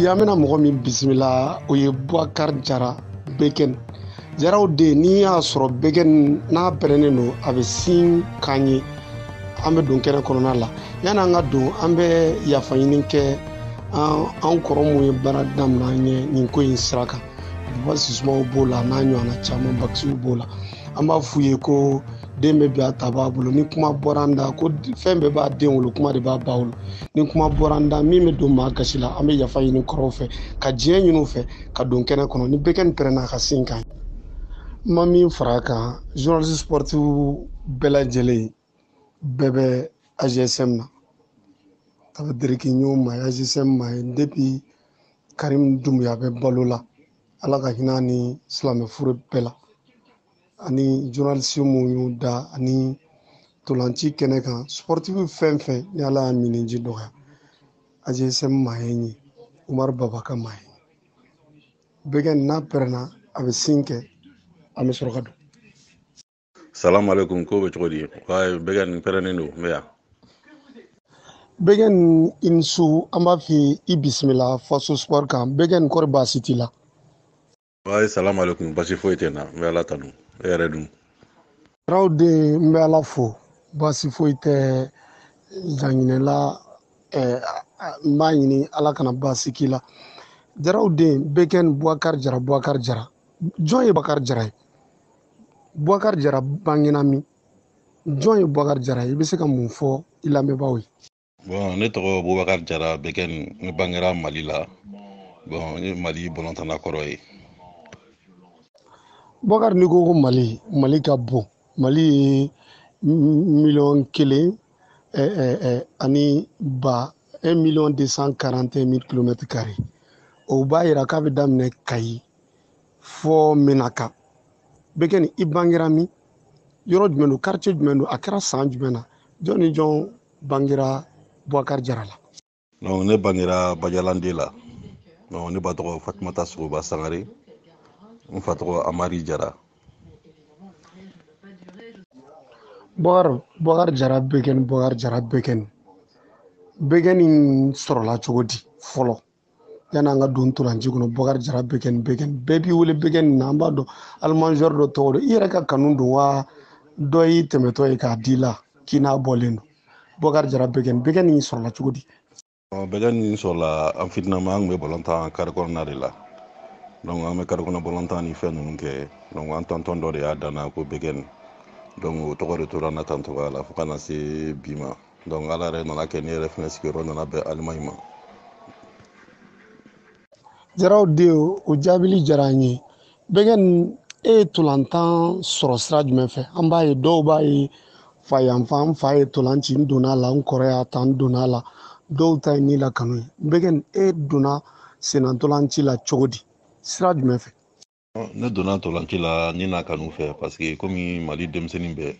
Biamena mɔgɔ min bisimila o ye Boubacar Jara Beken. Jaraw den n'i y'a sɔrɔ Beken n'a pɛrɛnnen don a bɛ sin k'an ye an bɛ don kɛnɛ kɔnɔna la. Yani an ka don an bɛ yafa ɲini kɛ an kɔrɔ mun ye baara daminɛ an ye nin ko in sira kan. Buba Sisumaw b'o la n'a ɲɔgɔnna caman Bakisiw b'o la. An b'a f'u ye ko den bɛ bi a ta b'a bolo ni kuma bɔra an da ko fɛn bɛɛ b'a den wolo kuma de b'a ba wolo ni kuma bɔra an da min bɛ don maa gasi la an bɛ yafa ɲini kɔrɔw fɛ ka diɲɛ ɲini u fɛ ka don kɛnɛ kɔnɔ ni Beken pɛrɛnna a ka sin kan ma min fara a kan journaliste sportif bɛɛ lajɛlen bɛɛ bɛ AGSM na ça veut dire que ɲ'o ma AGSM ma depuis Karim Doumbouya bɛ balo la Ala ka hinɛ ni silamɛ furu bɛɛ la ani journaliste mun y'u da ani tolanci kɛnɛ kan sportif fɛn fɛn ni Ala y'a miniji dɔgɔya AGSM maa ye ɲe Umaru Baba ka maa ye Beken n'a pɛrɛnna a bɛ sin kɛ an bɛ sɔrɔ ka don. Salamu alaikum ko bɛ cogo di waaye Beken pɛrɛnnen don mɛ yan. Beken i ni su an b'a f'i i bisimila Faso Sport kan Beken kɔri baasi t'i la. waaye salamu alaikum basi foyi tɛ n na n bɛ Ala tanu e yɛrɛ dun. Jaraw den n bɛ Ala fo baasi foyi tɛ ɲaŋinɛla n b'a ɲini Ala kana baasi k'i la. Jaraw den Beken Boubacar Jara jɔn ye Boubacar Jara ye Boubacar Jara bangena min jɔn ye Boubacar Jara ye i bɛ se ka mun fɔ i lamɛnbaaw ye. Bon ne tɔgɔ Boubacar Jara Beken n bangera Mali la bon n ye Mali bɔlɔntana kɔrɔ ye. Boubacar n'i ko ko Mali ka bon Mali ye miliyɔn 1 ani ba 1,241,000 km². O b'a yira k'a bɛ daminɛ Kayi fɔ Menaka. Beken i bangera min yɔrɔ jumɛn don quartier jumɛn don a kɛra san jumɛn na jɔn ni jɔn bangera Boubacar Jara la. Donc ne bangera Bajalande la donc ne ba tɔgɔ Fatumata Sogoba Sangare n fa tɔgɔ Amari Jara. Boubacar Jara Beken in sɔrɔla cogo di fɔlɔ yani an ka don ntolanci kɔnɔ Boubacar Jara Beken bɛɛ b'i wele Beken na an b'a dɔn alimazɔr dɔ tɔgɔ don i yɛrɛ ka kanu don wa dɔ y'i tɛmɛtɔ ye k'a di la k'i n'a bɔlen don Boubacar Jara Beken in sɔrɔla cogo di. Beken in sɔrɔla an fitinama an kun bɛ bɔlɔntan kari kɔnɔna de la donc an bɛ kari kɔnɔ bɔlɔntan ni fɛn ninnu kɛ donc an tɔntɔn dɔ de y'a danna ko Beken donc o tɔgɔ de tora n na tan togoya la fo ka na se bi ma donc Ala yɛrɛ nana kɛ ne yɛrɛ fɛnɛ sigiyɔrɔ nana bɛn Alimaɲi ma. Jaraw den o jaabili diyara an ye Beken e ye tolantan sɔrɔ sira jumɛn fɛ an b'a ye dɔw b'a ye fa yanfan n fa ye tolan ci n donna a la n kɔrɔ y'a ta n donna a la dɔw ta ye ni la kanu ye Beken e donna senna ntolanci la cogo di sira jumɛn fɛ. Ne donna ntolanci la ni n'a kanu fɛ parce que komi Mali denmisɛnnin bɛɛ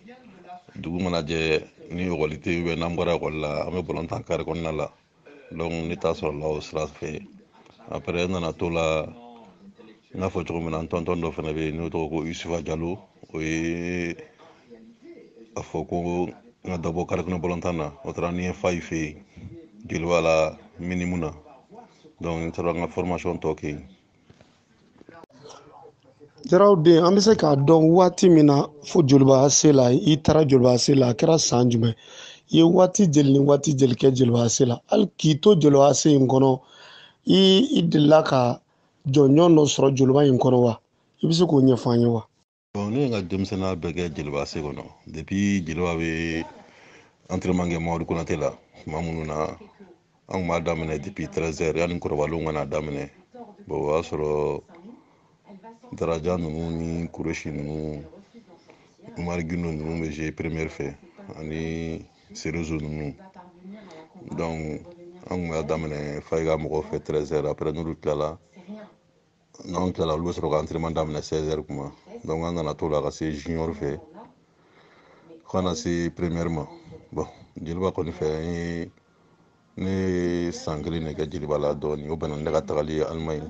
dugu mana jɛ ni ekɔli tɛ ou bien n'an bɔra ekɔli la an bɛ bɔlɔntan kari kɔnɔna la donc ne t'a sɔrɔla o sira fɛ après n nana to la n y'a fɔ cogo min na n tɔntɔn dɔ fana bɛ yen n'o tɔgɔ ko Yusufa Jalo o ye a fɔ ko n ka dɔ bɔ kari kɔnɔ bɔlɔntan na o taara ni n ye Fayi fɛ yen Jeliba la Minimu na donc n taara n ka formation tɔ kɛ yen. Jaraw den an bɛ se k'a dɔn waati min na fo Joliba ACI la i taara Joliba ACI la a kɛra san jumɛn i ye waati joli ni waati joli kɛ Joliba ACI la hali k'i to Joliba ACI in kɔnɔ i delila ka jɔnjɔn dɔ sɔrɔ Joliba in kɔnɔ wa i bɛ se k'o ɲɛfɔ an ye wa. Bon ne ye n ka denmisɛnninya bɛɛ kɛ Jeliba ACI kɔnɔ depuis Jeliba bɛ entraînement kɛ Mamadu Konate la tuma minnu na an kun b'a daminɛ depuis 13h yanni kɔrɔbalenw ka n'a daminɛ bon o y'a sɔrɔ Darajan ninnu ni Kureshi ninnu Umar Gindo ninnu bɛ jouer première fɛ ani Serezo ninnu donc an kun b'a daminɛ Fayi ka mɔgɔw fɛ 13h après n'olu tilala n'anw tilala olu bɛ sɔrɔ ka entraînement daminɛ 16h kuma donc an nana to la ka se junior fɛ fo ka na se première ma bon Jeliba kɔni fɛ ne ye san kelen de kɛ Jeliba la dɔɔnin o bɛnna ne ka tagali ye Alimaɲi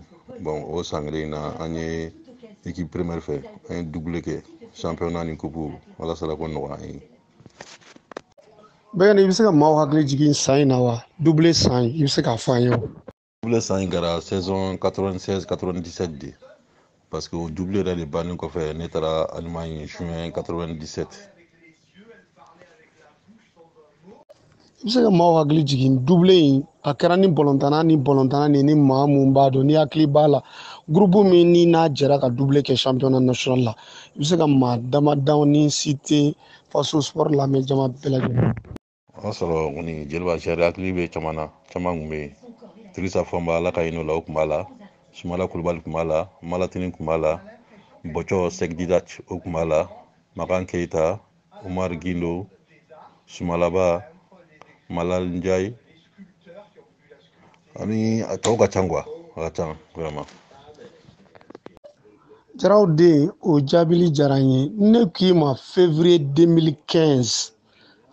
bon o san kelen in na an ye équipe première fɛ an ye doublé kɛ championnat ni coupe Ala sala ko nɔgɔya an ye. Beken i bɛ se ka maaw hakili jigin san in na wa doublé san i bɛ se k'a fɔ an ye wa. double ça la saison 96-97 de parce que au double yɛrɛ de bannen kɔfɛ ne taara Allemagne juin 97. I bɛ se ka maaw hakili jigin double in a kɛra ni bɔlɔntana ni maa mun b'a dɔn ni hakili b'a la groupe min ni n'a jɛra ka double kɛ championnat national la i bɛ se ka maa damadɔ ni cité faso sport lamɛn jama bɛɛ lajɛlen. O y'a sɔrɔ kɔni Jeliba Sɛri hakili bɛ caman na caman kun bɛ yen Dirisa Fɔnba Ala ka hinɛ o la o kun b'a la Sumala Kulubali kun b'a la Malatini kun b'a la Bɔcɔ Sɛkididac o kun b'a la Makan Keyita Umar Gindo Sumalaba Malal Ndiaye ani a tɔw ka ca quoi a ka ca vraiment. Jaraw den o jaabili diyara n ye ne k'i ma février 2015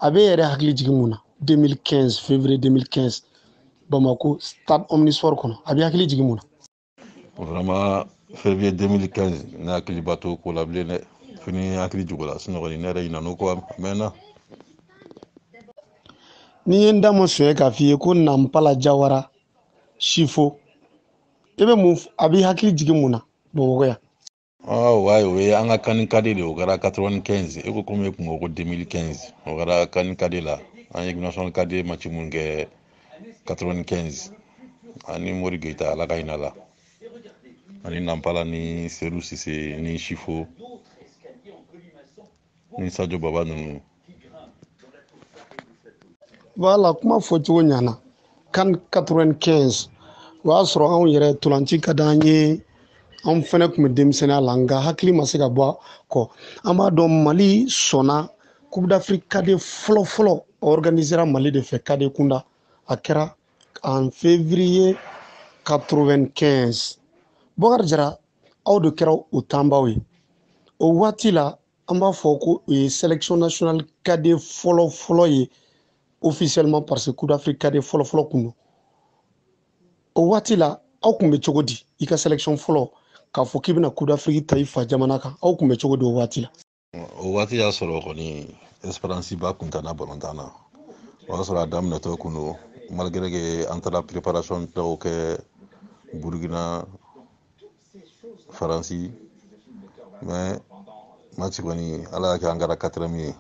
a bɛ yɛrɛ hakili jigin mun na 2015 février 2015 Bamako stade Omnisport kɔnɔ a bɛ hakili jigin mun na. Vraiment février 2015 ne hakili ba t'o ko la bilen dɛ fini hakili jugu la sinon kɔni ne yɛrɛ ɲinɛ n'o ko a mɛnna. Ni ye n da ma sɔn k'a f'i ye ko Nampala Jawara Sifo i bɛ mun a bɛ hakili jigin mun na Bamakɔ yan. Ouais, oui, an ka kani kadi de o kɛra 95 e ko komi e kun ko 2015 o kɛra kani kadi la an ye national kadi match mun kɛ 95 ani Mori Geita Ala ka hinɛ la ani Nampala ni Seru Sise ni Sifo ni Sadio Baba ninnu. Voilà kuma fɔcogo ɲana CAN 95 o y'a sɔrɔ anw yɛrɛ tolanci ka d'an ye anw fɛnɛ tun bɛ denmisɛnniya la nka hakili ma se ka bɔ kɔ an b'a dɔn Mali sɔnna Coupe d'Afrique cadet fɔlɔ organisera Mali de fɛ cadet kunda a kɛra en février 95 Bokari Jara aw de kɛra o tanbaw ye o waati la an b'a fɔ ko o ye sélection nationale cadet fɔlɔ ye officiellement parce que Coupe d'Afrique cadet fɔlɔ kun don o waati la aw kun bɛ cogo di i ka sélection fɔlɔ k'a fɔ k'i bɛna Coupe d'Afrique ta i fa jamana kan aw kun bɛ cogo di o waati la. O waati y'a sɔrɔ kɔni Esperance ba kun tana balontan na o y'a sɔrɔ a daminɛtɔ kun don malgré que an taara préparation dɔw kɛ Burkina Faransi mais match kɔni Ala y'a kɛ an kɛra 4e ye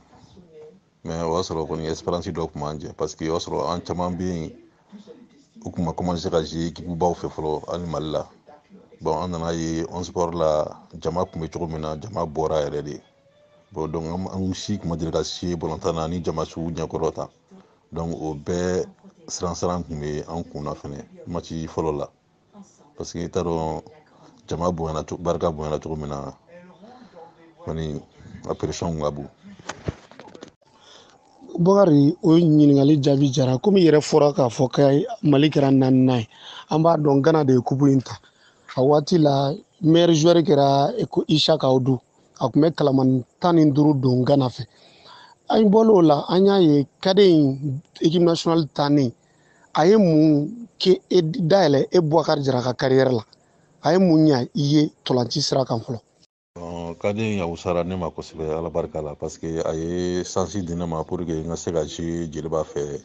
mais o y'a sɔrɔ kɔni Esperance dɔ kun b'an jɛ parce que o y'a sɔrɔ an caman bɛ yen u kun ma commencer ka jouer équipe baw fɛ fɔlɔ hali Mali la bon an nana ye on sport la jama kun bɛ cogo min na jama bɔra yɛrɛ de bon donc an si kun ma deli ka se balontan na ni jama sugu ɲɛkɔrɔ ta donc o bɛɛ siran kun bɛ an kun na fɛnɛ match fɔlɔ la parce que i t'a dɔn jama bonyana barika bonyana cogo min na kɔni a pression kun ka bon. Bokari o ɲininkali jaabi jara komi i yɛrɛ fɔra k'a fɔ ka Mali kɛra 4nan ye an b'a dɔn Gana de ye coupe in ta a waati la meilleur joueur kɛra Ishaka Udu a tun bɛ kalamani 15 don Gana fɛ an bɔr'o la an y'a ye cadet in équipe nationale tannen a ye mun kɛ dayɛlɛ e Bokari Jara ka carrière la a ye mun ɲɛ i ye tolanci sira kan fɔlɔ. Kadi ya usara ne ma kosɛbɛ Ala barika la parce que a ye sansi di ne ma pour que n ka se ka jouer Jeliba fɛ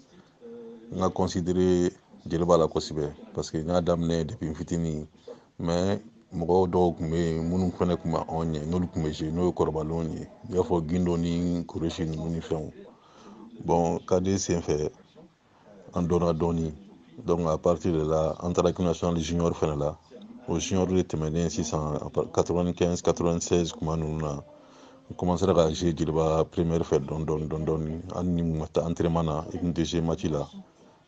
n ka considérer Jeliba la kosɛbɛ parce que n y'a daminɛ depuis n fitinin mais mɔgɔw dɔw kun bɛ yen minnu fɛnɛ kun bɛ anw ɲɛ n'olu kun bɛ jouer n'o ye kɔrɔbalenw ye i y'a fɔ Gindo ni Kureshi ninnu ni fɛnw bon Kadi senfɛ an dɔnna dɔɔni donc à partir de là an taara équipe nationale junior fɛnɛ la o junior de tɛmɛnen sisan 95 96 kuma ninnu na n commencera ka jouer Jeliba première fɛ dɔɔni hali ni mun ma taa entraînement na i kun tɛ jouer match la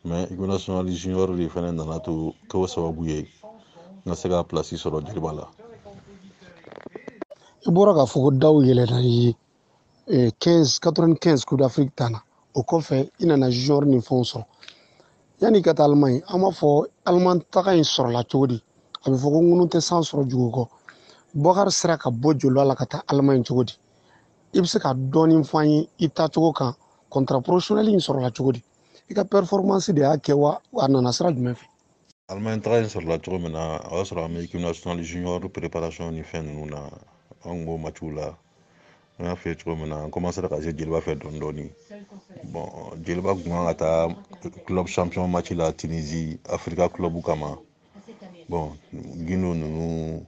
mais équipe nationale junior de fɛnɛ nana to kɛ o sababu ye n ka se ka place sɔrɔ Jeliba la. I bɔra k'a fɔ ko daw yɛlɛnna i ye 95 Coupe d'Afrique ta na o kɔfɛ i nana junior ni fɛnw sɔrɔ yanni ka taa Allemagne an b'a fɔ Allemagne taga in sɔrɔla cogo di a bɛ fɔ ko ŋunu tɛ san sɔrɔ jugu kɔ Bokari sera ka bɔ joli la ka taa Allemagne cogo di i bɛ se ka dɔɔni fɔ an ye i taacogo kan contrat professionnel in sɔrɔla cogo di i ka performance de y'a kɛ wa a nana sira jumɛn fɛ. Allemagne taga in sɔrɔla cogo min na o y'a sɔrɔ an bɛ équipe nationale junior préparation ni fɛn ninnu na an kun b'o matchw la n y'a f'i ye cogo min na an commencera ka jouer Jeliba fɛ dɔɔni bon Jeliba kun kan ka taa club champion match la Tunisie Africa club kama bon Guinée nous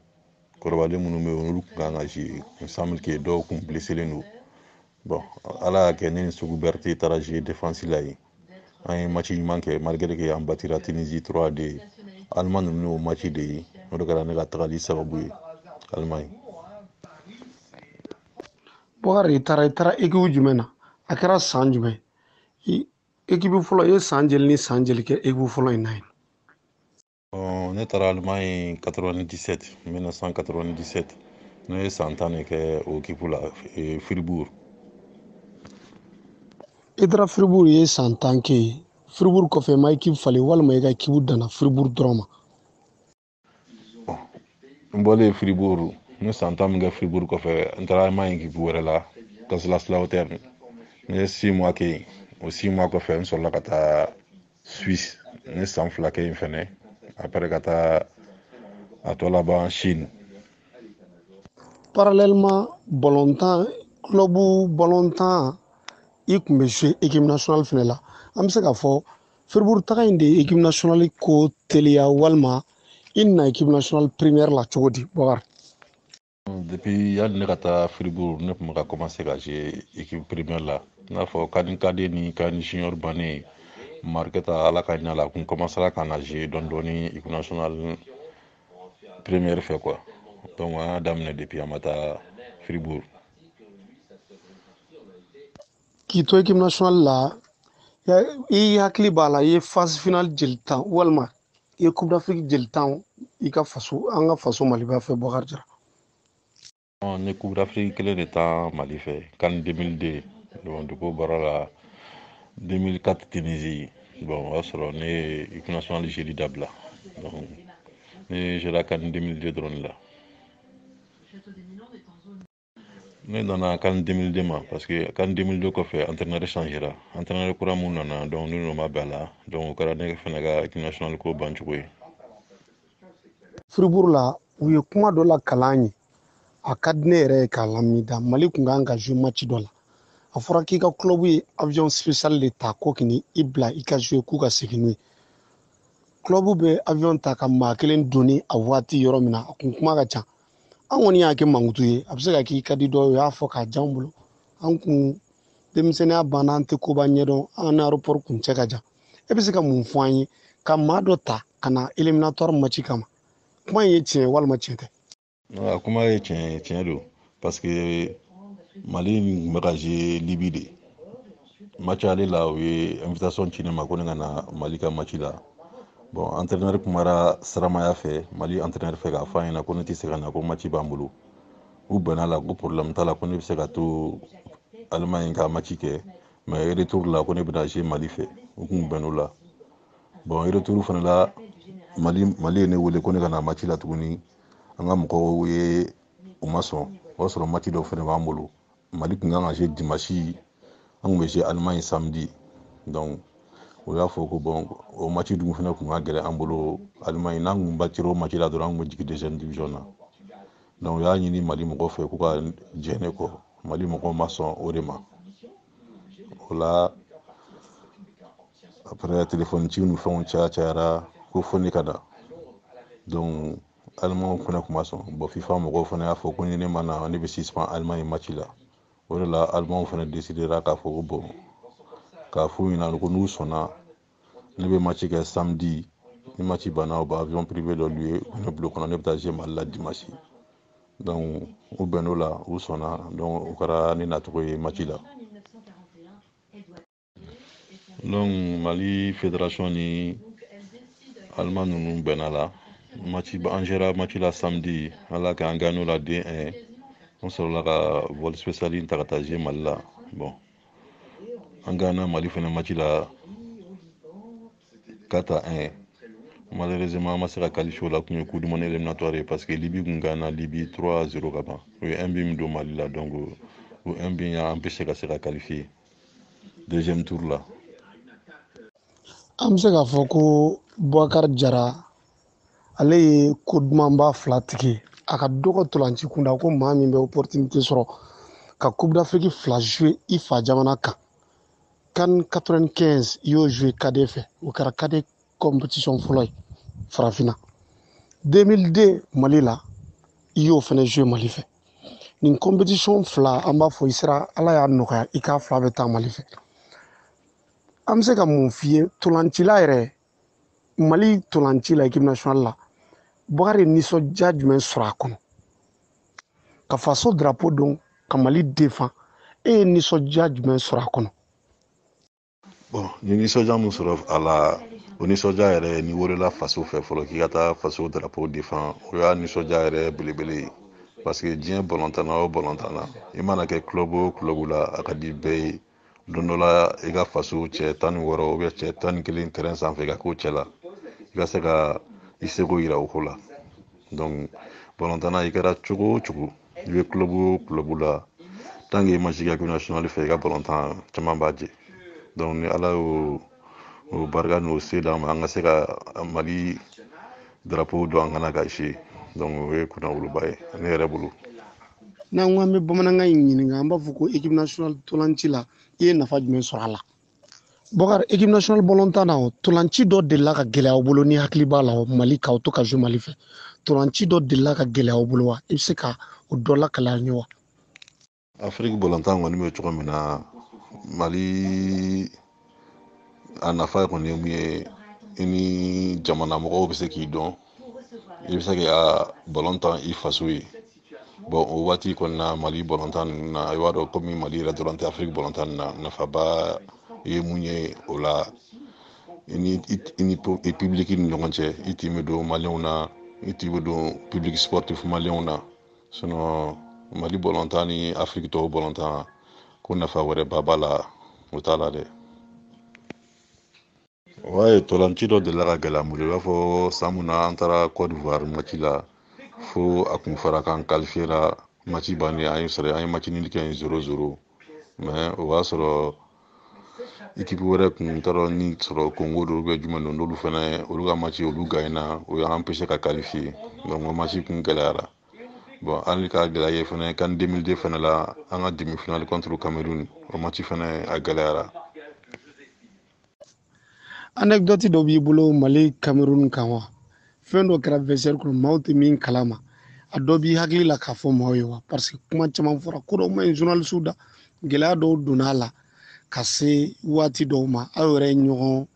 kɔrɔbalen minnu bɛ yen olu tun kan ka jouer il semble que dɔw tun blesselen don bon ala y'a kɛ ne ni Segu Berté taara jouer défense la yen an ye match ɲuman kɛ malgré que an batira Tunisie 3-2 Allemagne ninnu y'o match de ye o de kɛra ne ka tagali sababu ye Allemagne. Bakari i taara équipe jumɛn na a kɛra san jumɛn équipe fɔlɔ ye san joli ni san joli kɛ équipe fɔlɔ in na yen. Ne taara Allemagne 97 1997 ne ye san 10 de kɛ o équipe la Fribourg. I taara Fribourg ye san 10 kɛ yen Fribourg kɔfɛ ma équipe falen walima i ka équipe danna Fribourg dɔrɔn ma. N bɔlen Fribourg ne san 10 min kɛ Fribourg kɔfɛ n taara Allemagne équipe wɛrɛ la Kaiserslautern ne ye 6 mois kɛ yen o 6 mois kɔfɛ n sɔrɔla ka taa Suisse ne san 2 kɛ yen fɛnɛ après ka taa a tɔ laban Chine. Parallèlement ballon-tan club ballon-tan i tun bɛ jouer équipe nationale fɛnɛ la an bɛ se k'a fɔ Fribourg taga in de ye équipe nationale ko teliya walima i na équipe nationale première la cogo di Bakari. Depuis yanni ne ka taa Fribourg ne tun bɛ ka commencer ka jouer équipe première la i n'a fɔ CAN cadet ni CAN junior bannen Marqueta ala ka ɲa la a kun commencera ka na jouer dɔɔni dɔɔni équipe nationale première fɛ quoi donc an y'a daminɛ depuis an ma taa Fribourg. K'i to équipe nationale la i hakili b'a la i ye phase finale joli tan walima i ye coupe d'Afrique joli tan i ka faso an ka faso Maliba fɛ Bakari Jara. Ne coupe d'Afrique kelen de tan Mali fɛ CAN 2002 donc dugu bɔra la 2004 Tunisie bon o y'a sɔrɔ ne ye équipe nationale jeli dabila donc ne jouera CAN 2002 dɔrɔn la. Ne nana CAN 2002 ma parce que CAN 2002 kɔfɛ entraîneur changera entraîneur kura mun nana donc ne nɔ ma bɛn a la donc o kɛra ne fɛnɛ ka équipe nationale ko bancogo ye. Fribourg la u ye kuma dɔ la kalan ye a ka di ne yɛrɛ ye k'a lamida Mali kun kan ka jouer match dɔ la a fɔra k'i ka club ye avion spécial de ta ko k'i i bila i ka jouer k'u ka segin n'u ye club bɛ avion ta ka maa kelen donni a waati yɔrɔ min na a kun kuma ka ca an kɔni y'a kɛ mankutu ye a bɛ se ka k'i ka di dɔw ye o y'a fɔ k'a diya an bolo an kun denmisɛnninya banna an tɛ koba ɲɛdɔn an ni aéroport kun cɛ ka jan e bɛ se ka mun fɔ an ye ka maa dɔ ta ka na éliminatoire match kama kuma in ye tiɲɛ walima tiɲɛ tɛ. A kuma ye tiɲɛ don parce que Mali tun bɛ ka jouer Libye de match ale la u ye invitation ci ne ma ko ne ka na Mali ka match la bon entraîneur kumara Saramaya fɛ Mali entraîneur fɛ k'a fɔ a ɲɛna ko ne tɛ se ka na ko match b'an bolo u bɛnna la ko problème t'a la ko ne bɛ se ka to Allemagne ka match kɛ mais retour la ko ne bɛna jouer Mali fɛ u kun bɛnn'o la bon retour fana la Mali ye ne wele ko ne ka na match la tuguni an ka mɔgɔw ye u ma sɔn o y'a sɔrɔ match dɔ fana b'an bolo Mali kun kan ka jouer dimanche an kun bɛ jouer Allemagne samedi donc o y'a fɔ ko bon o match dun fana kun ka gɛlɛn an bolo Allemagne n'an kun batira o match la dɔrɔn an kun bɛ jigin deuxième division na donc o y'a ɲini Mali mɔgɔw fɛ k'u ka jɛn ne kɔ Mali mɔgɔw ma sɔn o de ma o la après téléphone ci ni fɛnw cayara ko fo ne ka na donc Allemagne fana kun ma sɔn bon FIFA mɔgɔw fana y'a fɔ ko ni ne ma na ne bɛ suspend Allemagne match la o de la Allemagne fana décidera k'a fɔ ko bon k'a f'u ɲɛna ko n'u sɔnna ne bɛ match kɛ samedi ni match banna u bɛ avion privé dɔ louer ne bulon kɔnɔ ne bɛ taa jouer Mali la dimanche donc u bɛnn'o la u sɔnna donc o kɛra ne nacogo ye match la donc Mali fédération ni Allemagne ninnu bɛnna la an sera match la samedi ala k'an gagné la 2-1 on sɔrɔla ka vol spécial ta ka taa jouer Mali la bon an gagné Mali fana match la 4-1 malheureusement an ma se ka qualifier o la kun ye coup du monde éliminatoire ye parce que Libye kun gagné Libye 3-0 ka ban u ye 1 but min don Mali la donc o 1 but y'a empêché ka se ka qualifier deuxième tour la. An bɛ se k'a fɔ ko Bakari Jara ale ye ko dumanba fila tigɛ a ka dɔgɔ ntolanci kunda ko maa min bɛ opportunité sɔrɔ ka coupe d'Afrique fila jouer i fa jamana kan CAN 95 i y'o jouer cadet fɛ o kɛra cadet compétition fɔlɔ ye farafinna 2002 Mali la i y'o fana joué Mali fɛ nin compétition fila an b'a fɔ i sera Ala y'a nɔgɔya i k'a fila bɛ taa Mali fɛ an bɛ se ka mun f'i ye ntolancila yɛrɛ Mali ntolanci la équipe nationale la Bakari nisɔndiya jumɛn sɔrɔ a kɔnɔ ka faso drapeau don ka Mali défend e ye nisɔndiya jumɛn sɔrɔ a kɔnɔ. Bon, ni nisɔndiya mun sɔrɔ a la o nisɔndiya yɛrɛ ni wolola faso fɛ fɔlɔ k'i ka taa faso drapeau défend o y'a nisɔndiya yɛrɛ belebele ye parce que diɲɛ balontan na o balontan na i mana kɛ club o club la a ka di bɛɛ ye don dɔ la i ka faso cɛ 16 ou bien cɛ 11 terrain sanfɛ ka k'o cɛ la i ka se ka i seko yira o ko la donc balontan na i kɛra cogo o cogo i bɛ club o club la tant que i ma sigi équipe nationale fɛ i ka balontan caman b'a jɛ donc ni Ala y'o barika n'o se d'an ma an ka se ka Mali drapeau don an kana ka essayer donc o ye kunnawoloba ye ne yɛrɛ bolo. N'an ko an bɛ bamanankan in ɲininka an b'a fɔ ko équipe nationale ntolanci la i ye nafa jumɛn sɔrɔ a la. Bakari équipe nationale balontan na ntolanci dɔ delila ka gɛlɛya aw bolo ni hakili b'a la Mali k'aw to ka jouer Mali fɛ ntolanci dɔ delila ka gɛlɛya aw bolo wa i bɛ se ka o dɔ lakale an ye wa. Afrique balontan kɔni bɛ cogo min na Mali a nafa kɔni ye mun ye i ni jamana mɔgɔw bɛ se k'i dɔn i bɛ se ka balontan i faso ye bon o waati kɔni na Mali balontan ninnu na i b'a dɔn komi Mali yɛrɛ dɔrɔn tɛ Afrique balontan nin na nafaba ye mun ye o la i ni public ni ɲɔgɔn cɛ i tin bɛ don maliyɛnw na i tin bɛ don public sportif maliyɛnw na sinon Mali balontan ni Afrique tɔw balontan ko nafa wɛrɛba b'a la o t'a la dɛ. Ouais, ntolanci dɔ delila ka gɛlɛya an bolo i b'a fɔ san mun na an taara Côte d'Ivoire match la fo a kun fɔra k'an qualifiera match bannen an ye match nul kɛ 0-0 mais o b'a sɔrɔ équipe wɛrɛ kun t'a dɔn ni sɔrɔ Congo don ou jumɛn don n'olu fɛnɛ olu ka match olu gagnera o y'an empêché ka qualifier donc o match kun gɛlɛyara bon hali ka gɛlɛya ye fɛnɛ CAN 2002 fɛnɛ la an ka demi-finale contre Cameroun o match fɛnɛ a gɛlɛyara. Anecdote dɔ b'i bolo Mali Cameroun kan wa fɛn dɔ kɛra vestiaire kɔnɔ maaw tɛ min kalama a dɔ b'i hakili la k'a fɔ maaw ye wa parce que kuma caman fɔra ko dɔw ma ɲi journaliste da gɛlɛya dɔw donna a la ka se waati dɔw ma aw yɛrɛ ye ɲɔgɔn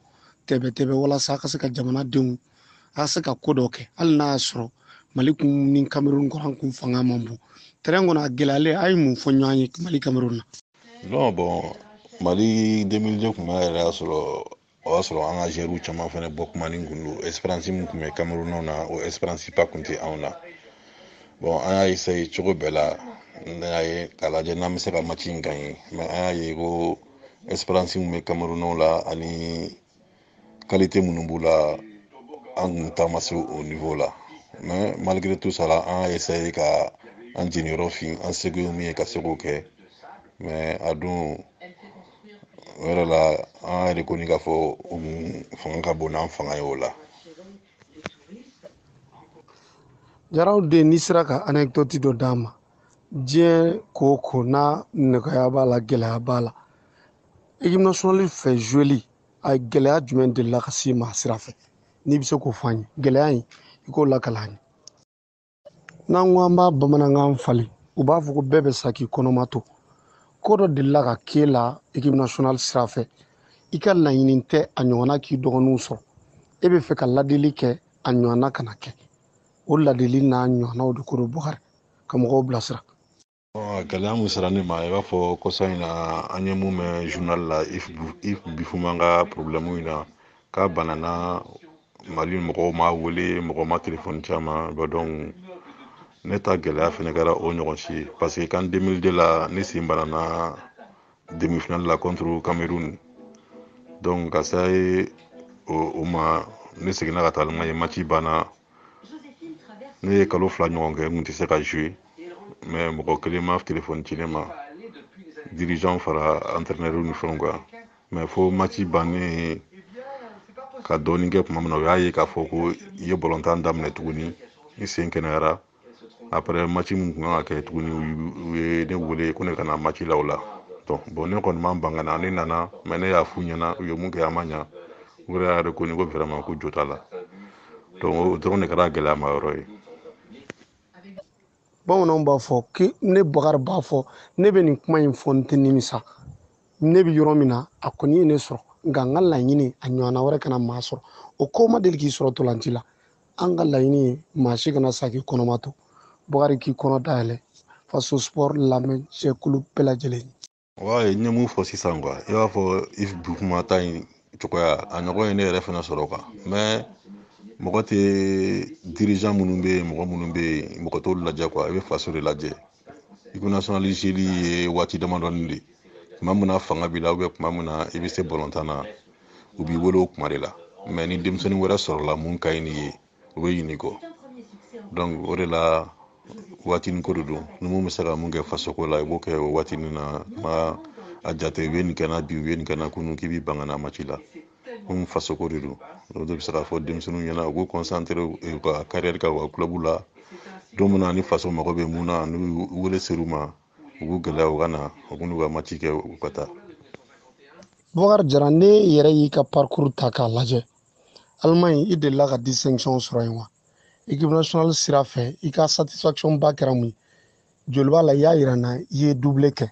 tɛbɛ walasa a ka se ka jamanadenw a ka se ka ko dɔ kɛ hali n'a y'a sɔrɔ Mali kun ni Cameroun kɔrɔ an kun fanga man bon terrain kɔnɔ a gɛlɛyalen a ye mun fɔ ɲɔgɔn ye Mali Cameroun na. Non bon Mali 2002 kuma yɛrɛ y'a sɔrɔ o y'a sɔrɔ an ka joueurs caman fɛnɛ bɔ kuma ni kun don espérance mun kun bɛ Camerounnaw na o espérance ba kun tɛ anw na bon an y'a essayer cogo bɛɛ la ne y'a ye k'a lajɛ n'an bɛ se ka match in gagner mais an y'a ye ko espérance mun bɛ Camerounnaw la ani qualité minnu b'u la an kun ta ma se o niveau la mais malgré tout ça la an y'a essayer ka an jeniyɔrɔ fin an seko ye min ye ka se k'o kɛ mais a don o yɛrɛ la an yɛrɛ kɔni k'a fɔ fanga ka bon n'an fanga ye o la. Jaraw den n'i sera ka anecdote dɔ d'an ma diɲɛ ko o ko n'a nɔgɔya b'a la gɛlɛya b'a la équipe nationale fɛ joueli a gɛlɛya jumɛn delila ka s'i ma a sira fɛ n'i bɛ se k'o fɔ an ye gɛlɛya in i k'o lakale an ye. N'an ko an b'a bamanankan falen u b'a fɔ ko bɛɛ bɛ sa k'i kɔnɔma to ko dɔ delila ka k'e la équipe nationale sira fɛ i ka laɲini tɛ a ɲɔgɔnna k'i dɔgɔninw sɔrɔ e bɛ fɛ ka ladili kɛ a ɲɔgɔnna kana kɛ o ladili n'a ɲɔgɔnnaw de ko don Bakari ka mɔgɔw bilasira. Gɛlɛya mun sera ne ma i b'a fɔ kɔsa in na an ye mun mɛn journal la if Bifuma ka problème in na k'a banana Mali mɔgɔw m'a wele mɔgɔ ma téléphone ci a ma donc ne ta gɛlɛya fɛnɛ kɛra o ɲɔgɔn si ye parce que CAN 2002 la ne sen banana demi-finale la contre Cameroun donc ka se ye o ma ne seginna ka taa Allemagne ye match banna ne ye kalo 2 ɲɔgɔn kɛ n kun tɛ se ka jouer mais mɔgɔ kelen ma téléphone ci ne ma dirigeant fara entraîneur ni fɛnw kan mais fo match bannen ka dɔɔnin kɛ tuma min na o y'a ye k'a fɔ ko i ye balontan daminɛ tuguni i sen kɛnɛyara après match mun kun kan ka kɛ tuguni u ye ne wele ko ne ka na match la o la donc bon ne kɔni man ban ka na ne nana mais ne y'a f'u ɲɛna u ye mun kɛ a ma ɲa u yɛrɛ y'a reconnu ko vraiment ko jo t'a la donc o dɔrɔn de kɛra gɛlɛyama yɔrɔ ye. Bamananw b'a fɔ ne Bukari b'a fɔ ne bɛ nin kuma in fɔ n tɛ nimisa ne bɛ yɔrɔ min na a kɔni ye ne sɔrɔ nka n ka laɲini a ɲɔgɔnna wɛrɛ kana maa sɔrɔ o ko ma deli k'i sɔrɔ ntolanci la an ka laɲini ye maa si kana sa k'i kɔnɔma to Bukari k'i kɔnɔ dayɛlɛ faso sport lamɛn jɛkulu bɛɛ lajɛlen. Wa n ye mun fɔ sisan quoi i b'a fɔ if duguma ta in cogoya a ɲɔgɔn ye ne yɛrɛ fana sɔrɔ quoi mais mɔgɔ tɛ dirigeant minnu bɛ yen mɔgɔ minnu bɛ yen mɔgɔ t'olu lajɛ quoi i bɛ faso de lajɛ équipe nationale jeli ye waati damadɔni de tuma min na fanga b'i la ou bien tuma min na i bɛ se balontan na u b'i wele o kuma de la mais ni denmisɛnnin wɛrɛ sɔrɔla mun ka ɲi nin ye o bɛ ɲini kɔ donc o de la waatinin ko de don ni mun bɛ se ka mun kɛ fasoko la i b'o kɛ o waatinin na ma a jate u ye nin kɛ na bi u ye nin kɛ na kunun k'i b'i ban ka na match la mun fasoko de don o de bɛ se k'a fɔ denmisɛnninw ɲɛna u k'u concentré u ka carrière kan u ka club la don min na ni faso mago bɛ mun na n'u wele ser'u ma u k'u gɛlɛya u ka na u k'u ka match kɛ u ka taa. Bukari Jara ne yɛrɛ y'i ka parcours ta k'a lajɛ Allemagne i delila ka distinction sɔrɔ yen wa équipe nationale sira fɛ i ka satisfaction ba kɛra mun ye joli b'a la i y'a yira n na i ye doublé kɛ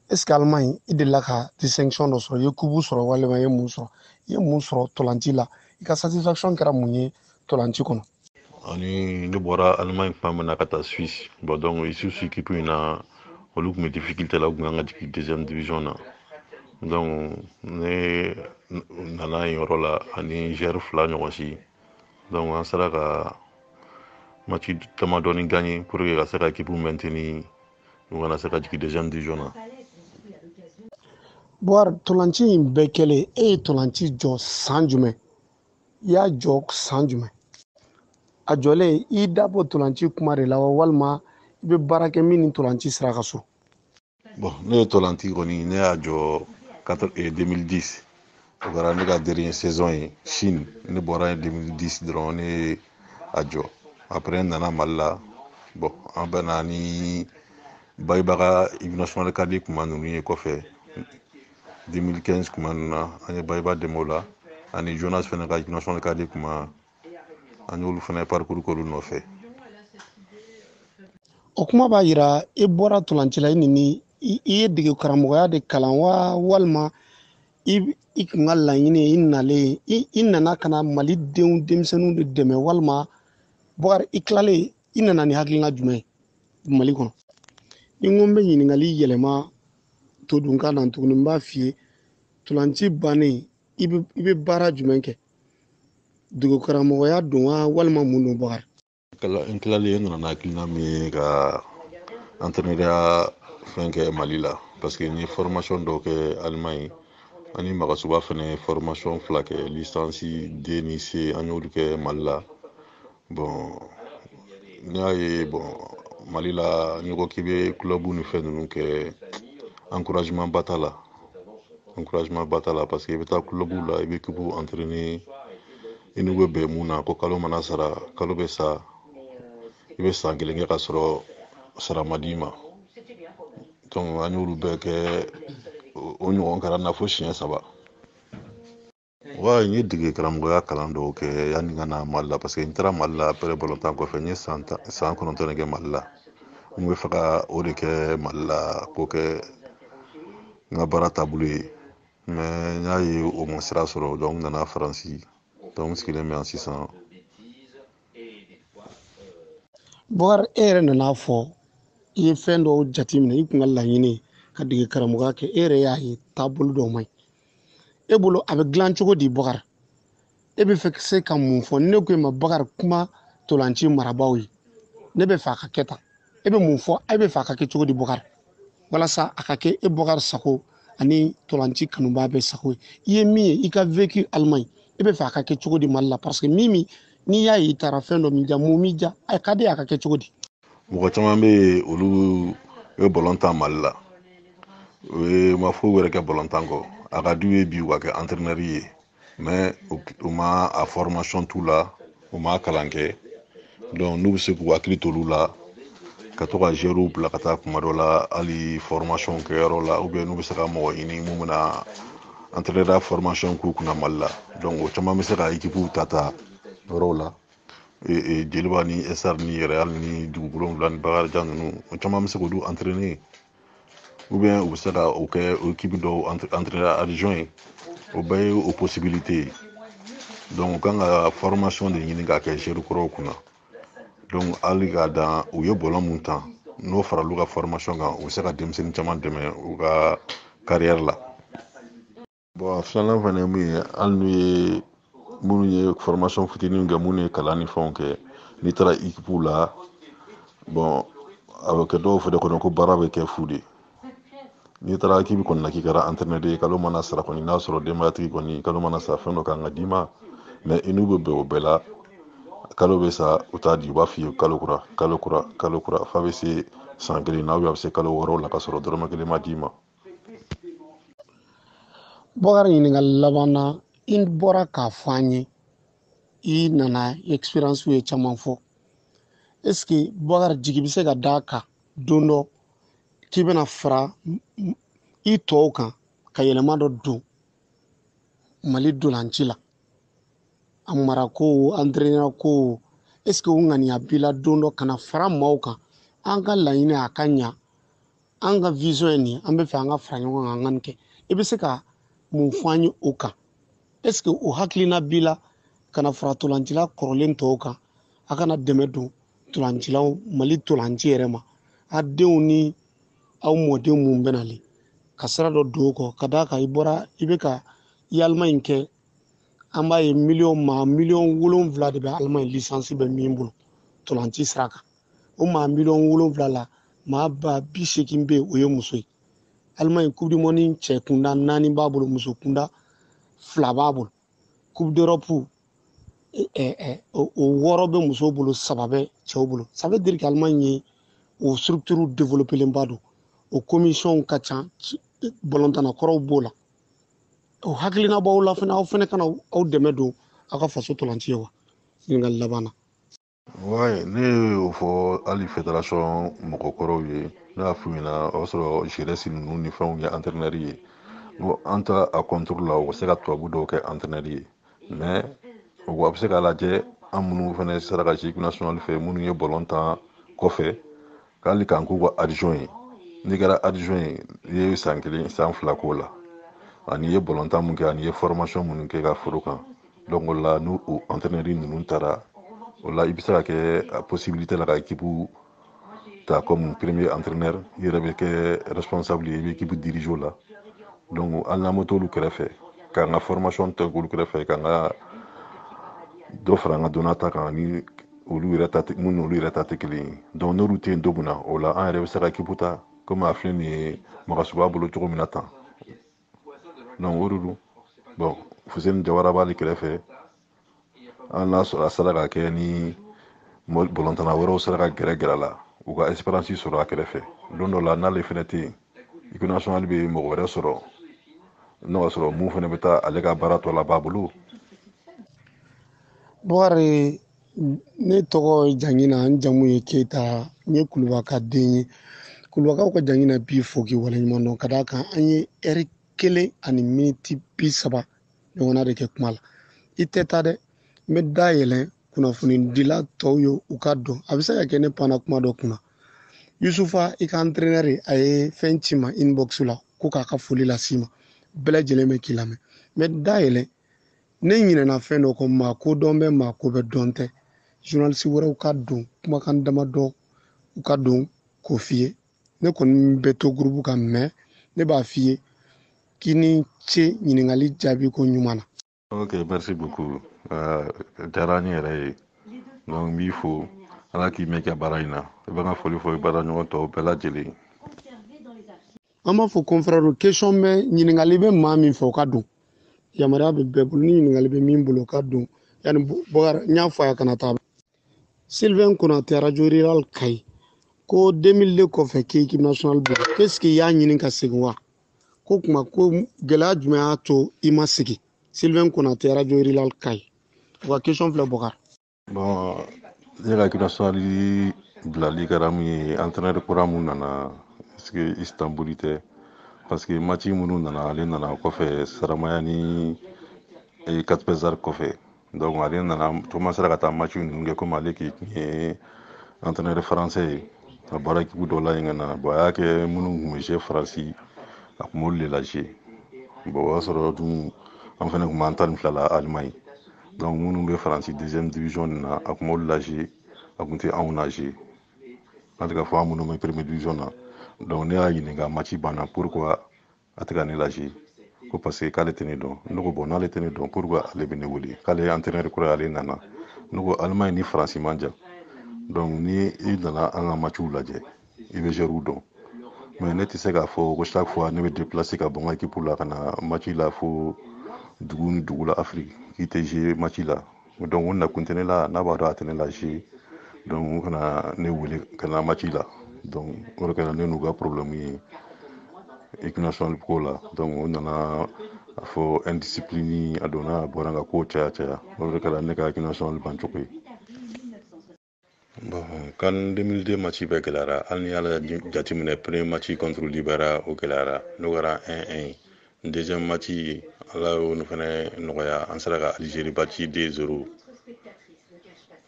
est ce que Allemagne i delila ka distinction dɔ sɔrɔ i ye coupe sɔrɔ walima i ye mun sɔrɔ ntolanci la i ka satisfaction kɛra mun ye ntolanci kɔnɔ. Ani ne bɔra Allemagne tuma min na ka taa Suisse bon donc ici su équipe in na olu tun bɛ difficulté la u tun kan ka jigin deuxième division na donc ne nana yen yɔrɔ la ani joueur 2 ɲɔgɔn si donc an sera ka match damadɔni gagné pour que ka se ka équipe maintenir u kana se ka jigin deuxième division na. Bukari ntolanci in bɛɛ kɛlen e ye ntolanci jɔ san jumɛn i y'a jɔ san jumɛn a jɔlen i da bɔ ntolanci kuma de la wa walima i bɛ baara kɛ min ni ntolanci sira ka so. Bon ne ye ntolanci kɔni ne y'a jɔ 2010 o kɛra ne ka dernier saison ye Chine ne bɔra yen 2010 dɔrɔn ne ye a jɔ après n nana Mali la bon an bɛnna ni Bayiba équipe nationale kadi kuma ninnu ye kɔfɛ 2015 kuma ninnu na an ye Bayiba dɛmɛ o la ani Jonas fana ka équipe nationale kadi kuma an y'olu fana parcours k'olu nɔfɛ. O kuma b'a yira i bɔra ntolanci la i ye dege karamɔgɔya de kalan wa walima i kun ka laɲini i nalen i nana ka na Mali denmisɛnninw de dɛmɛ walima Bukari i tilalen i nana ni hakilina jumɛn ye Mali kɔnɔ ni n ko n bɛ ɲininkali yɛlɛma to dunkan na tuguni n b'a f'i ye ntolanci bannen i bɛ baara jumɛn kɛ dege karamɔgɔya don wa walima mun don Bukari. N tilalen n nana hakilina min ye ka entraîneur fɛn kɛ Mali la parce que n ye formation dɔw kɛ Allemagne ani Magasuba fana ye formation 2 kɛ licence D ni C an y'olu kɛ Mali la bon ne y'a ye bon Mali la n'i ko k'i bɛ club ni fɛn ninnu kɛ encouragement ba t'a la parce que i bɛ taa club la i bɛ équipe entraîner i n'u bɛ bɛn mun na ko kalo mana sara kalo bɛ sa i bɛ san kelen kɛ ka sɔrɔ sara ma d'i ma donc an y'olu bɛɛ kɛ o ɲɔgɔn kɛra na fo siɲɛ 3 wa n ye dege karamɔgɔya kalan dɔw kɛ yanni n ka na Mali la parce que n taara Mali la après balontan kɔfɛ n ye san 9 de kɛ Mali la n bɛ fɛ ka o de kɛ Mali la k'o kɛ n ka baara taabolo ye mais n y'a ye o ma sira sɔrɔ donc n nana Faransi donc n sigilen bɛ yan sisan. Bukari e yɛrɛ nan'a fɔ i ye fɛn dɔw jateminɛ i kun ka laɲini ka dege karamɔgɔya kɛ e yɛrɛ y'a ye taabolo dɔw man ɲi e bolo a bɛ dilan cogo di Bukari e bɛ fɛ se ka mun fɔ ne ko e ma Bukari kuma ntolanci marabaaw ye ne bɛ fɛ a ka kɛ tan e bɛ mun fɔ e bɛ fɛ a ka kɛ cogo di Bukari walasa a ka kɛ e Bukari sago ani ntolanci kanubaa bɛɛ sago ye i ye min ye i ka vécu Allemagne e bɛ fɛ a ka kɛ cogo di Mali la parce que n'i y'a ye i taara fɛn dɔ min ja mun b'i ja a ka di a ka kɛ cogo di. Mɔgɔ caman bɛ yen olu ye balontan Mali la u ye ma foyi wɛrɛ kɛ balontan kɔ a ka d'u ye bi u ka kɛ entraîneur ye mais u ma a formation t'u la u ma kalan kɛ donc n'u bɛ se k'u hakili t'olu la ka to ka joueurs bila ka taa kuma dɔ la hali formation kɛyɔrɔ la ou bien n'u bɛ se ka mɔgɔ ɲini mun bɛna entraîneur formation k'u kunna Mali la donc o caman bɛ se ka équipe ta yɔrɔw la jeliba ni SR ni Real ni dugukolo wolonwula ni Bakarijan ninnu o caman bɛ se k'olu entraîner ou bien u bɛ se ka o kɛ o équipe dɔw entraîneur adjoint ye o bɛɛ ye o possibilité ye donc u kan ka formation de ɲini k'a kɛ joueur kɔrɔw kunna donc hali k'a dan u ye bɔlɔn mun ta n'o faral'u ka formation kan u bɛ se ka denmisɛnnin caman dɛmɛ u ka carrière la bon filanan fana ye mun ye hali n'u ye minnu ye formation fitinin kɛ minnu ye kalan ni fɛnw kɛ n'i taara équipe la bon a bɛ kɛ dɔw fɛnɛ kɔnɔ ko baara bɛ kɛ fu de n'i taara équipe kɔni na k'i kɛra entraîneur ye kalo mana sara kɔni n'a sɔrɔ denbayatigi kɔni kalo mana sara fɛn dɔ kan ka d'i ma mais i n'u bɛ bɛn o bɛɛ la kalo bɛ sa u t'a di u b'a f'i ye kalo kura f'a bɛ se san kelen na ou bien a bɛ se kalo wɔɔrɔ la ka sɔrɔ dɔrɔmɛ kelen ma d'i ma. Bakari ɲininkali laban na i bɔra k'a fɔ an ye i nana experience ye caman fɔ est ce que Bakari jigi bɛ se ka d'a kan don dɔ k'i bɛna fara i tɔw kan ka yɛlɛma dɔ don Mali dolanci la a mara ko entraîneur ko est ce que o ŋaniya b'i la don dɔ kana fara maaw kan an ka laɲini a ka ɲa an ka vision ye nin an bɛ fɛ an ka fara ɲɔgɔn kan an ka nin kɛ i bɛ se ka mun fɔ an ye o kan est ce que o hakilina b'i la kana fara tolancila kɔrɔlen tɔw kan a kana dɛmɛ don tolancilaw Mali tolanci yɛrɛ ma a denw ni aw mɔdenw mun bɛ nalen ka sira dɔ don o kɔ ka d'a kan i bɛ ka i Allemagne kɛ an b'a ye miliyɔn 7 de bɛ Allemagne licence bɛ min bolo tolanci sira kan o maa miliyɔn 7 la maa ba 80 bɛ yen o ye muso ye Allemagne coupe du monde cɛ kunda 4 b'a bolo muso kunda 2 b'a bolo coupe d'Europe o 6 bɛ musow bolo 3 bɛ cɛw bolo ça veut dire que Allemagne ye o structure développé ba don o commission ka ca bɔlɔntana kɔrɔw b'o la o hakilina b'aw la fana aw fana kana aw dɛmɛ don aw ka faso tolanci ye wa ɲininkali laban na. Ouais, ne y'o fɔ hali fédération mɔgɔkɔrɔw ye ne y'a f'u ɲɛna o y'a sɔrɔ jeunesse ninnu ni fɛnw ye entraîneur ye bon an ta a contre la u bɛ se ka tubabu dɔw kɛ entraîneur ye mais a bɛ se k'a lajɛ an minnu fana sera ka équipe nationale fɛ minnu ye bɔlɔn ta kɔfɛ k'hali k'an k'u ka adjoint ye n'i kɛra adjoint ye i ye san 1 san 2 k'o la ani ye bɔlɔn ta mun kɛ ani ye formation minnu kɛ ka foro kan donc o la n'u o entraîneur ninnu taara o la i bɛ se ka kɛ a possibilité la ka équipe ta comme premier entraîneur i yɛrɛ bɛ kɛ responsable ye i bɛ équipe diriger o la donc hali n'an ma t'olu kɛrɛfɛ k'an ka formation tɛ k'olu kɛrɛfɛ k'an ka dɔ fara an ka dɔnna ta kan ni olu yɛrɛ ta tɛ mun n'olu yɛrɛ ta tɛ kelen ye donc n'olu tɛ yen don min na o la an yɛrɛ bɛ se ka équipe ta comme a filɛ nin ye Magasu b'a bolo cogo min na tan donc o de don bon Fuseni Jawara b'ale kɛrɛfɛ hali n'a sɔrɔ a sera ka kɛ ni bɔlɔntana wɛrɛw sera ka gɛrɛ la u ka expérience sɔrɔ a kɛrɛfɛ don dɔ la n'ale fɛnɛ tɛ yen équipe nationale bɛ mɔgɔ wɛrɛ sɔrɔ n'o y'a sɔrɔ mun fɛnɛ bɛ taa ale ka baara tɔ la b'a bolo. Bakari ne tɔgɔ ye Jangina n jamu ye Keyita n ye Kulubaka den ye Kulubakaw ka Jangina b'i fo k'i waleɲuman dɔn ka d'a kan an ye heure 1 ani miniti 30 ɲɔgɔnna de kɛ kuma la i tɛ taa dɛ n bɛ da yɛlɛ kunnafonidila tɔw ye u ka dɔn a bɛ se ka kɛ ne panna kuma dɔ kunna Yusufa i ka entraîneur a ye fɛn ci ma inbox la ko k'a ka foli las'i ma bɛɛ lajɛlen bɛ k'i lamɛn n bɛ da yɛlɛ ne ɲinɛna fɛn dɔ kɔ maa ko dɔn bɛ maa ko bɛ dɔn tɛ journaliste wɛrɛw ka don kumakan damadɔ u ka don k'o f'i ye ne kɔni bɛ to groupe kan mais ne b'a f'i ye k'i ni ce ɲininkali jaabi ko ɲuman na. Ok, merci beaucoup. Diyara n ye yɛrɛ ye donc n b'i fo ala k'i mɛn kɛ baara in na i bɛ ka foli fɔ i baara ɲɔgɔn tɔw bɛɛ lajɛlen. An b'a fɔ confrère question bɛ ɲininkali bɛ maa min fɛ o ka don yamaruya bɛ bɛɛ bolo ni ɲininkali bɛ min bolo o ka don yani Bakari n y'a fɔ a ye kana taa Sylvain Konate radio rural Kayi ko 2002 kɔfɛ k'e équipe nationale bila qu'est-ce que i y'a ɲini ka segin wa ko kuma ko gɛlɛya jumɛn y'a to i ma segin Sylvain Konate radio rural Kayi o ka question filɛ Bakari. Bon ne ka équipe nationale bilali kɛra mun ye entraîneur kura mun nana est-ce que Istanbul tɛ parce que match minnu nana ale nana kɔfɛ Saramaya ni Katpezar kɔfɛ donc ale nana commencé ka taa match ninnu kɛ comme ale qui est entraîneur français a baara équipe dɔ la yen ka na bon a y'a kɛ minnu kun bɛ jouer Faransi a kun b'olu de la jouer bon o y'a sɔrɔ dun an fɛnɛ kun b'an ta ni fila la Allemagne donc minnu bɛ Faransi deuxième division nin na a kun b'olu la jouer a kun tɛ anw na jouer an tɛ ka fɔ an minnu bɛ première division na donc ne y'a ɲininka match banna pourquoi a tɛ ka ne la jouer ko parce que k'ale tɛ ne dɔn ne ko bon n'ale tɛ ne dɔn pourquoi ale bɛ ne wele k'ale ye entraîneur kura ye ale nana ne ko Allemagne ni Faransi man jan donc ni i nana an ka matchw lajɛ i bɛ joueurs dɔn mais ne tɛ se k'a fɔ ko chaque fois ne bɛ déplacer ka bɔ n ka équipe la ka na match la fo dugu ni dugu la Afrique k'i tɛ jouer match la donc o nakun tɛ ne la n'a b'a dɔn a tɛ ne la jouer donc o kana ne wele ka na match la donc o de kɛra ne n'u ka problème ye équipe nationale ko la donc o nana a fɔ indiscipline a donna a bɔra n ka ko caya o de kɛra ne ka équipe nationale ban cogo ye. Bon, kan 2002 match bɛɛ gɛlɛyara hali ni y'ala jateminɛ premier match contre Libéria o gɛlɛyara n'o kɛra 1-1 deuxième match ala y'o fɛnɛ nɔgɔya an sera ka Algérie bati 2-0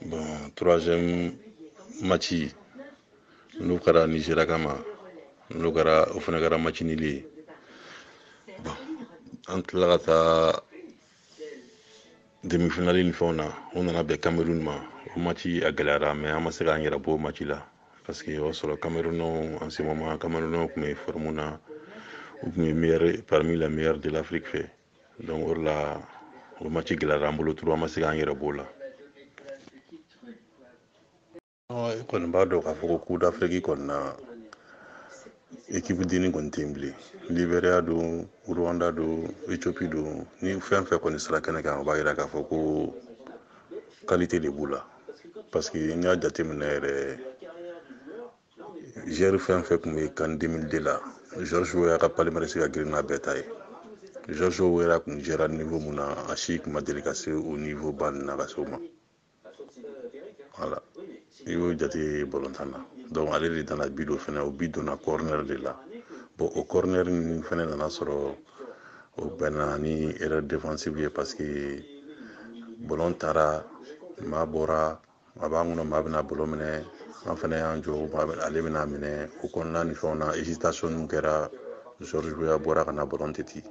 bon troisième match n'o kɛra Nigeria kama n'o kɛra o fɛnɛ kɛra match nul ye bon an tila ka taa demi-finale ni fɛnw na o nana bɛn Cameroun ma o match a gɛlɛyara mais an ma se k'an yɛrɛ bɔ o match la parce que o y'a sɔrɔ Camerounɛw en ce moment Camerounɛw tun bɛ forme na u tun ye parmi les meilleurs de l'Afrique fɛ donc o de la o match gɛlɛyara an bolo trop an ma se k'an yɛrɛ b'o la. I kɔni b'a dɔn k'a fɔ ko Coupe d'Afrique kɔni na équipe denni kɔni tɛ yen bilen Libéria don Rwanda don Éthiopie don ni fɛn fɛn kɔni sera kɛnɛ kan o b'a jira k'a fɔ ko qualité de b'u la parce que n y'a jateminɛ yɛrɛ joueur fɛn fɛn kun bɛ CAN 2002 la George Weah ka palmarès ka girin n'a bɛɛ ta ye George Weah kun gérera niveau mun na a si kun ma deli ka se o niveau ba nin na ka se o ma voilà i y'o jate balontan na donc ale de nana bi dɔ fɛnɛ o bi donna corner de la bon o corner nin fɛnɛ nana sɔrɔ o bɛnna ni erreur défensive ye parce que ballon taara maa bɔra a b'an kɔnɔ maa bɛna ballon minɛ an fɛnɛ y'an jɔ ale bɛna minɛ o kɔnɔna ni fɛnw na hésitation min kɛra George Weah bɔra ka na ballon teti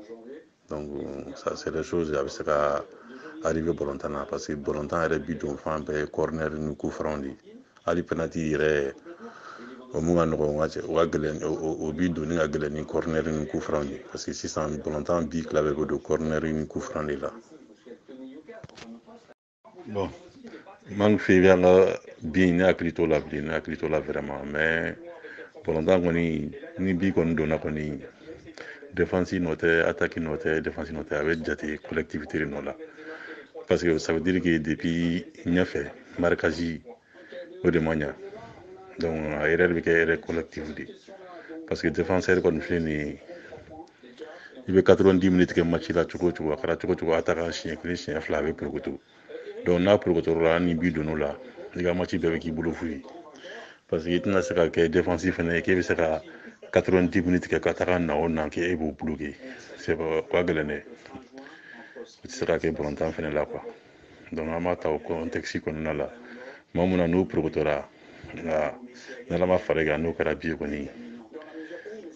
donc ça c'est des choses a bɛ se ka arrivé balontan na parce que balontan yɛrɛ bi don fan bɛɛ corner ni coup franc de hali penalty yɛrɛ o mun ka nɔgɔn o ka gɛlɛn o bi donni ka gɛlɛn ni corner ni coup franc de parce que sisan balontan bi tila bɛɛ bɛ don corner ni coup franc de la. Bon man fɛ an ka bi ne hakili t'o la bilen ne hakili t'o la vraiment mais balontan kɔni ni bi kɔni donna kɔni défense nɔ tɛ attaque nɔ tɛ défense nɔ tɛ a bɛ jate collectivité de nɔ la parce que ça veut dire que depuis ɲɛfɛ marquage o de ma ɲa donc a erreur bɛ kɛ erreur collective de parce que défenseur kɔni filɛ nin ye i bɛ 90 minutes kɛ match la cogo o cogo a kɛra cogo o cogo attaquant siɲɛ kelen siɲɛ fila a bɛ porokoto donc n'a porokoto la ni bi donn'o la i ka match bɛɛ bɛ k'i bolo fu ye parce que i tɛna se ka kɛ défensif fɛnɛ ye k'e bɛ se ka 90 minutes kɛ ka taga na o na k'e b'o bloquer c'est pas ka gɛlɛn dɛ o tɛ se ka kɛ balontan fɛnɛ la quoi donc an b'a ta o contexte kɔnɔna la maa mun na n'o porokotora nka n'ala ma fara kan n'o kɛra bi kɔni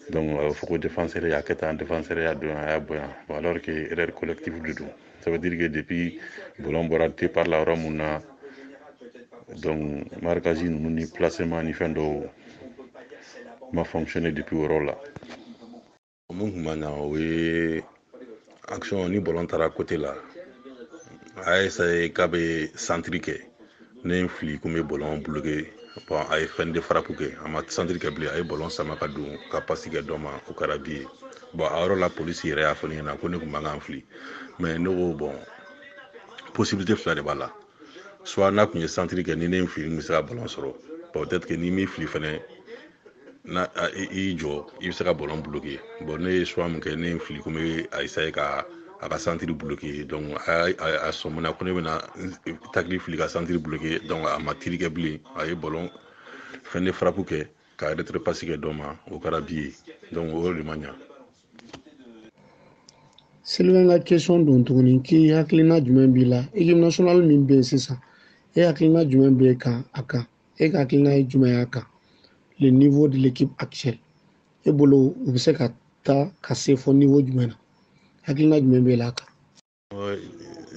donc a bɛ fɔ ko défenseur y'a kɛ tan défenseur y'a dɔn a y'a bonya bon alors que erreur collective de don ça veut dire que depuis ballon bɔra départ la yɔrɔ mun na donc marquage ninnu ni placement ni fɛn dɔw ma fonctionné depuis o yɔrɔ la mun kun ma ɲa o ye action ni ballon taara côté la a y'a essayé k'a bɛ centre kɛ ne ye n fili ko n bɛ ballon bloqué bon a ye fɛn de frappe kɛ a ma centre kɛ bilen a ye ballon sama ka don ka passe kɛ dɔ ma o kɛra bi ye bon a yɔrɔ la polisi yɛrɛ y'a fɔ ne ɲɛna ko ne kun man kan fili mais ne ko bon possibilité fila de b'a la soit n'a kun ye centre kɛ ni ne ye n fili n bɛ se ka ballon sɔrɔ bon peut-être que ni m'i fili fɛnɛ na i jɔ i bɛ se ka ballon bloqué bon ne ye choix min kɛ ne ye n fili ko n bɛ a essayer ka a ka centre bloqué donc a sɔmina ko ne bɛna tactique fili ka centre bloqué donc a ma tiri kɛ bilen a ye ballon fɛn de frappe kɛ ka retrepasse kɛ dɔ ma o kɛra bi ye donc o de ma ɲa. Sylvain ka question don tuguni k'i hakilina jumɛn b'i la équipe nationale min bɛ yen sisan e hakilina jumɛn b'e kan a kan e ka hakilina ye jumɛn y'a kan le niveau de l'équipe actuelle e bolo u bɛ se ka taa ka se fɔ niveau jumɛn na hakilina jumɛn b'e la a kan.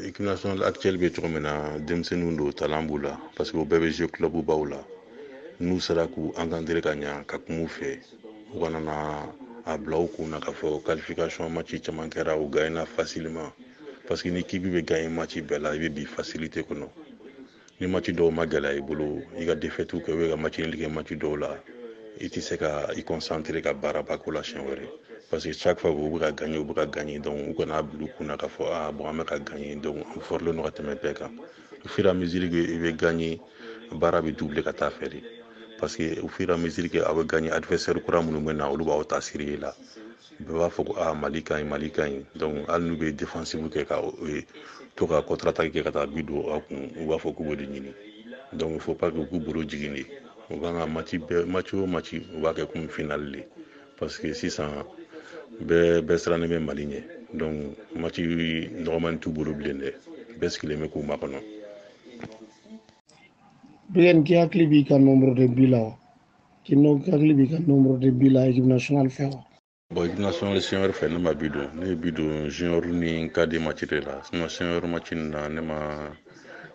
Équipe nationale actuelle bɛ cogo min na denmisɛnninw don talent b'u la parce que u bɛɛ bɛ jouer club baw la n'u sera k'u encadrer ka ɲa ka kuma u fɛ u kana na a bila u kun na k'a fɔ qualification match caman kɛra u gagnera facilement parce que ni équipe bɛ gagner match bɛɛ la i bɛ bi facilité kɔnɔ ni match dɔw ma gɛlɛya i bolo i ka défaite kɛ u ka match nul kɛ match dɔw la i tɛ se ka i concentrer ka baaraba k'o la siɲɛ wɛrɛ parce que chaque fois u bɛ ka gagner donc u kana bila u kun na k'a fɔ bon an bɛ ka gagner donc an fɔrilen don ka tɛmɛ bɛɛ kan au fur et à mesure que i bɛ gagner baara bɛ doubler ka taa fɛ de parce que au fur et à mesure que aw bɛ gagner adversaire kura minnu bɛ na olu b'aw ta siri la bɛɛ b'a fɔ ko Mali ka ɲi donc hali n'u bɛ défensive kɛ ka to ka contre attaque kɛ ka taa bi don aw kun u b'a fɔ k'u b'o de ɲini donc il faut pas que k'u bolo jigin de u kan ka match o match u b'a kɛ comme finale de parce que sisan bɛɛ sirannen bɛ Mali ɲɛ donc match nɔgɔman t'u bolo bilen dɛ bɛɛ sigilen bɛ k'u makɔnɔ. Bɛgɛn k'i hakili b'i ka nombre de buts la wa k'i hakili b'i ka nombre de buts la équipe nationale fɛ wa. Bon équipe nationale siɲɛ wɛrɛ fɛ ne ma bi don ne ye bi don junior ni cadre match de la sinon senior match nin na ne ma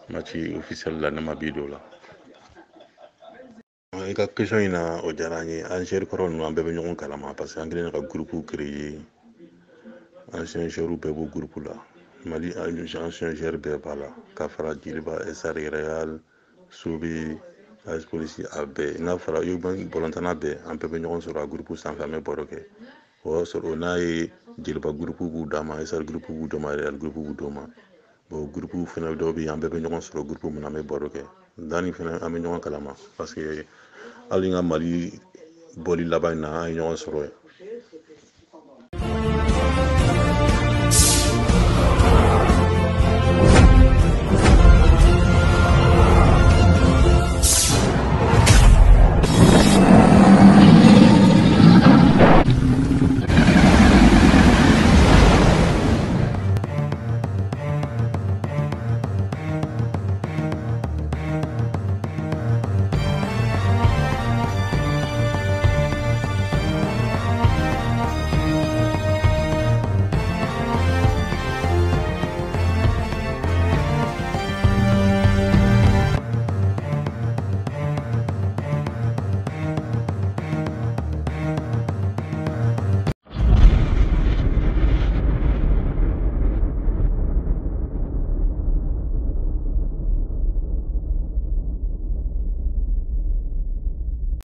match officiel la ne ma bi don la. I ka question in na o diyara an ye Algérie kɔrɔ ninnu an bɛɛ bɛ ɲɔgɔn kalama parce que an kɛlen ka groupe créer ancien joueur bɛɛ b'o groupe la Mali ancien joueur bɛɛ b'a la ka fara Jeliba SR Real Sobe AS Police a bɛɛ n'a fɔra bɔlɔntana bɛɛ an bɛɛ bɛ ɲɔgɔn sɔrɔ a groupe sanfɛ an bɛ baro kɛ o y'a sɔrɔ n'a ye Jeliba groupe b'u d'a ma SR groupe b'u d'a ma Real groupe b'u d'a ma bon groupe fana dɔw bɛ yen an bɛɛ bɛ ɲɔgɔn sɔrɔ groupe min na an bɛ baro kɛ danni fana an bɛ ɲɔgɔn kalama parce que hali n ka Mali bɔli laban in na an ye ɲɔgɔn sɔrɔ yen